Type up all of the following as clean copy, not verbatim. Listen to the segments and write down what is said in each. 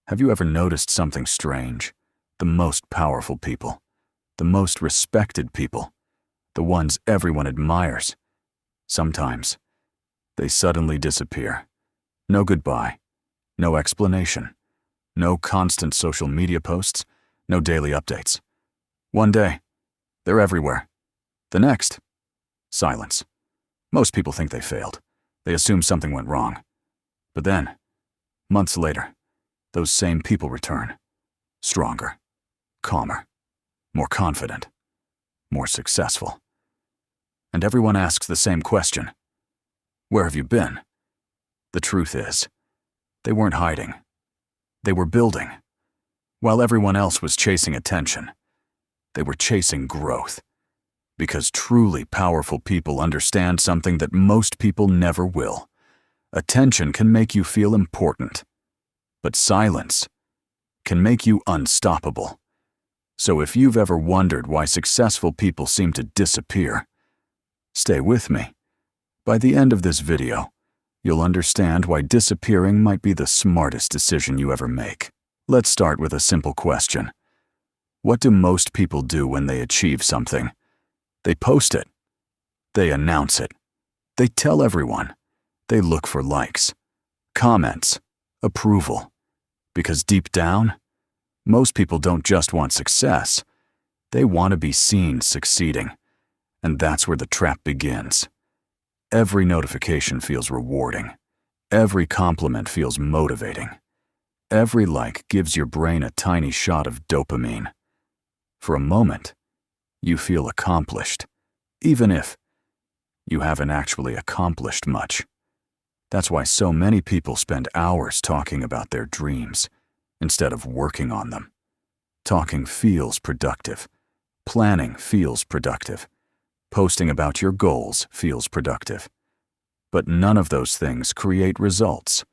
Have you ever noticed something strange? The most powerful people, the most respected people, the ones everyone admires, sometimes they suddenly disappear. No goodbye, no explanation, no constant social media posts, no daily updates. One day, they're everywhere. The next, silence. Most people think they failed. They assume something went wrong. But then, months later, those same people return. Stronger, calmer, more confident, more successful. And everyone asks the same question. Where have you been? The truth is, they weren't hiding. They were building. While everyone else was chasing attention, they were chasing growth. Because truly powerful people understand something that most people never will. Attention can make you feel important, but silence can make you unstoppable. So if you've ever wondered why successful people seem to disappear, stay with me. By the end of this video, you'll understand why disappearing might be the smartest decision you ever make. Let's start with a simple question. What do most people do when they achieve something? They post it. They announce it. They tell everyone. They look for likes, comments, approval. Because deep down, most people don't just want success. They want to be seen succeeding. And that's where the trap begins. Every notification feels rewarding. Every compliment feels motivating. Every like gives your brain a tiny shot of dopamine. For a moment, you feel accomplished, even if you haven't actually accomplished much. That's why so many people spend hours talking about their dreams instead of working on them. Talking feels productive. Planning feels productive. Posting about your goals feels productive. But none of those things create results.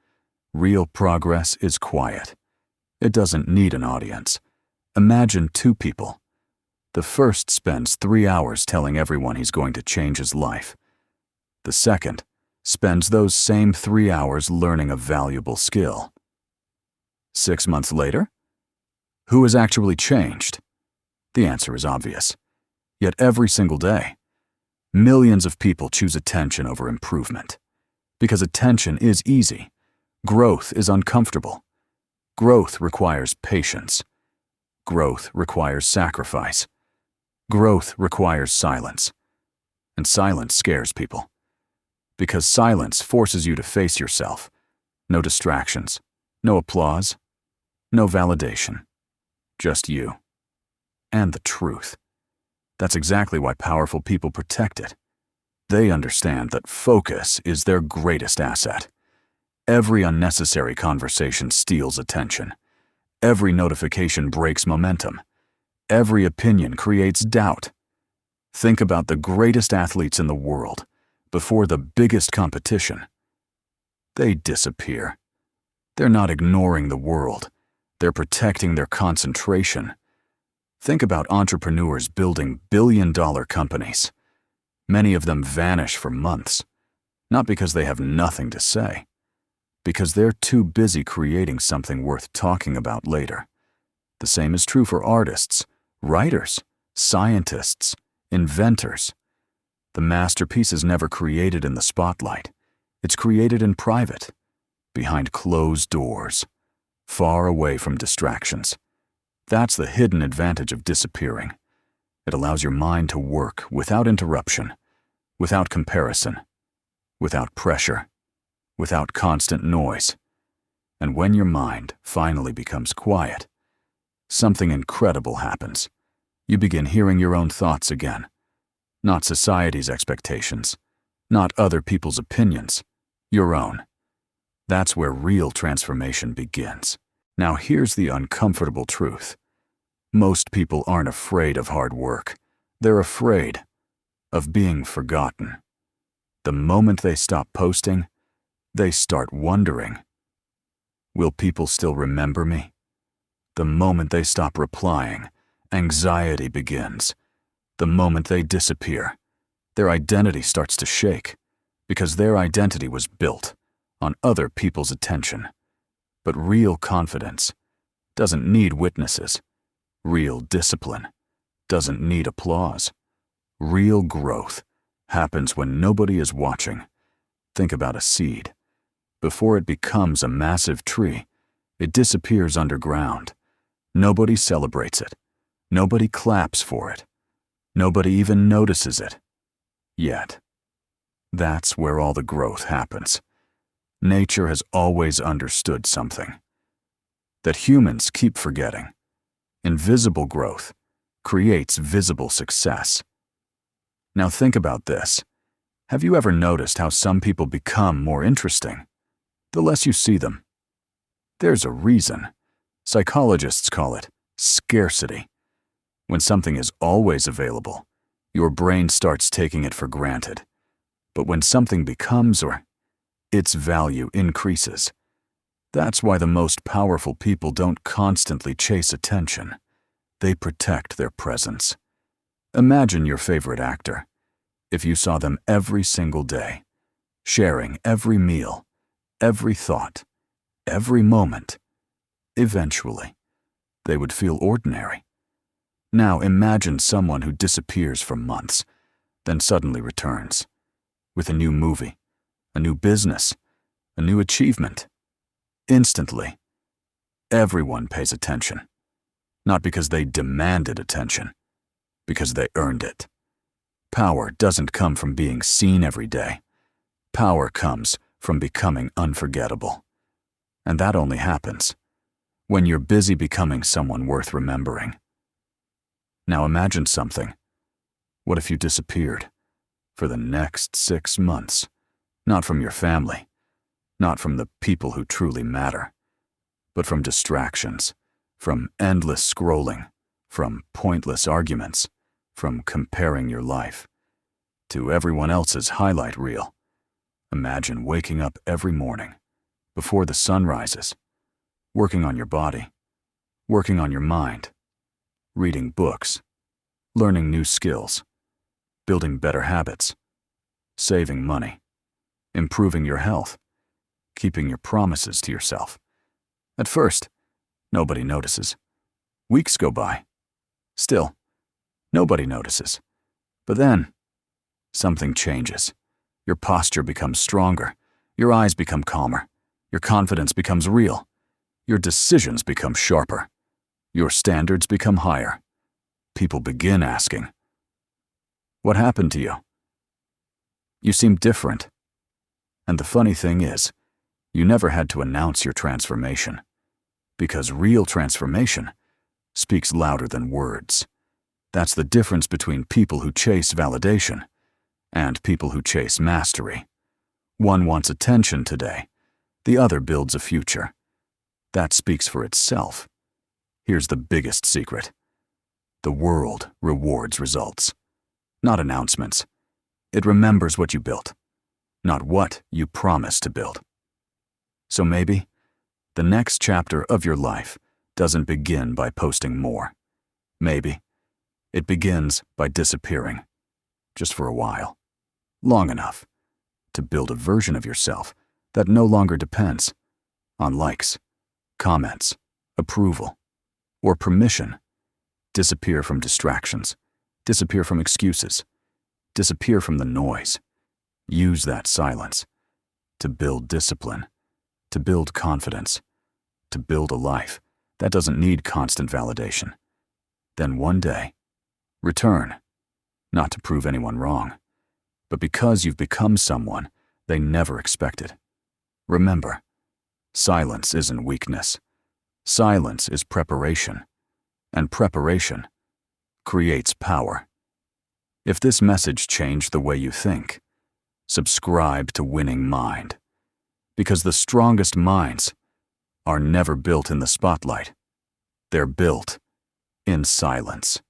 Real progress is quiet. It doesn't need an audience. Imagine two people. The first spends 3 hours telling everyone he's going to change his life. The second spends those same 3 hours learning a valuable skill. 6 months later, who has actually changed? The answer is obvious. Yet every single day, millions of people choose attention over improvement. Because attention is easy. Growth is uncomfortable. Growth requires patience. Growth requires sacrifice. Growth requires silence. And silence scares people. Because silence forces you to face yourself. No distractions, no applause, no validation. Just you. And the truth. That's exactly why powerful people protect it. They understand that focus is their greatest asset. Every unnecessary conversation steals attention. Every notification breaks momentum. Every opinion creates doubt. Think about the greatest athletes in the world before the biggest competition. They disappear. They're not ignoring the world. They're protecting their concentration. Think about entrepreneurs building billion-dollar companies. Many of them vanish for months, not because they have nothing to say, because they're too busy creating something worth talking about later. The same is true for artists, writers, scientists, inventors. The masterpiece is never created in the spotlight. It's created in private, behind closed doors, far away from distractions. That's the hidden advantage of disappearing. It allows your mind to work without interruption, without comparison, without pressure, without constant noise. And when your mind finally becomes quiet, something incredible happens. You begin hearing your own thoughts again. Not society's expectations, not other people's opinions, your own. That's where real transformation begins. Now here's the uncomfortable truth. Most people aren't afraid of hard work. They're afraid of being forgotten. The moment they stop posting, they start wondering, will people still remember me? The moment they stop replying, anxiety begins. The moment they disappear, their identity starts to shake, because their identity was built on other people's attention. But real confidence doesn't need witnesses. Real discipline doesn't need applause. Real growth happens when nobody is watching. Think about a seed. Before it becomes a massive tree, it disappears underground. Nobody celebrates it. Nobody claps for it. Nobody even notices it. Yet, that's where all the growth happens. Nature has always understood something that humans keep forgetting. Invisible growth creates visible success. Now think about this. Have you ever noticed how some people become more interesting the less you see them? There's a reason. Psychologists call it scarcity. When something is always available, your brain starts taking it for granted. But when something becomes, or its value increases, that's why the most powerful people don't constantly chase attention. They protect their presence. Imagine your favorite actor. If you saw them every single day, sharing every meal, every thought, every moment, eventually, they would feel ordinary. Now imagine someone who disappears for months, then suddenly returns, with a new movie, a new business, a new achievement. Instantly, everyone pays attention. Not because they demanded attention, because they earned it. Power doesn't come from being seen every day. Power comes from becoming unforgettable. And that only happens when you're busy becoming someone worth remembering. Now imagine something. What if you disappeared for the next 6 months? Not from your family, not from the people who truly matter, but from distractions, from endless scrolling, from pointless arguments, from comparing your life to everyone else's highlight reel. Imagine waking up every morning, before the sun rises, working on your body, working on your mind, reading books, learning new skills, building better habits, saving money, improving your health, keeping your promises to yourself. At first, nobody notices. Weeks go by. Still, nobody notices. But then, something changes. Your posture becomes stronger. Your eyes become calmer. Your confidence becomes real. Your decisions become sharper. Your standards become higher. People begin asking, "What happened to you? You seem different." And the funny thing is, you never had to announce your transformation, because real transformation speaks louder than words. That's the difference between people who chase validation and people who chase mastery. One wants attention today, the other builds a future. That speaks for itself. Here's the biggest secret. The world rewards results, not announcements. It remembers what you built, not what you promised to build. So maybe the next chapter of your life doesn't begin by posting more. Maybe it begins by disappearing, just for a while, long enough to build a version of yourself that no longer depends on likes, comments, approval, or permission. Disappear from distractions, disappear from excuses, disappear from the noise. Use that silence to build discipline, to build confidence, to build a life that doesn't need constant validation. Then one day, return, not to prove anyone wrong, but because you've become someone they never expected. Remember, silence isn't weakness. Silence is preparation, and preparation creates power. If this message changed the way you think, subscribe to Winning Mind, because the strongest minds are never built in the spotlight. They're built in silence.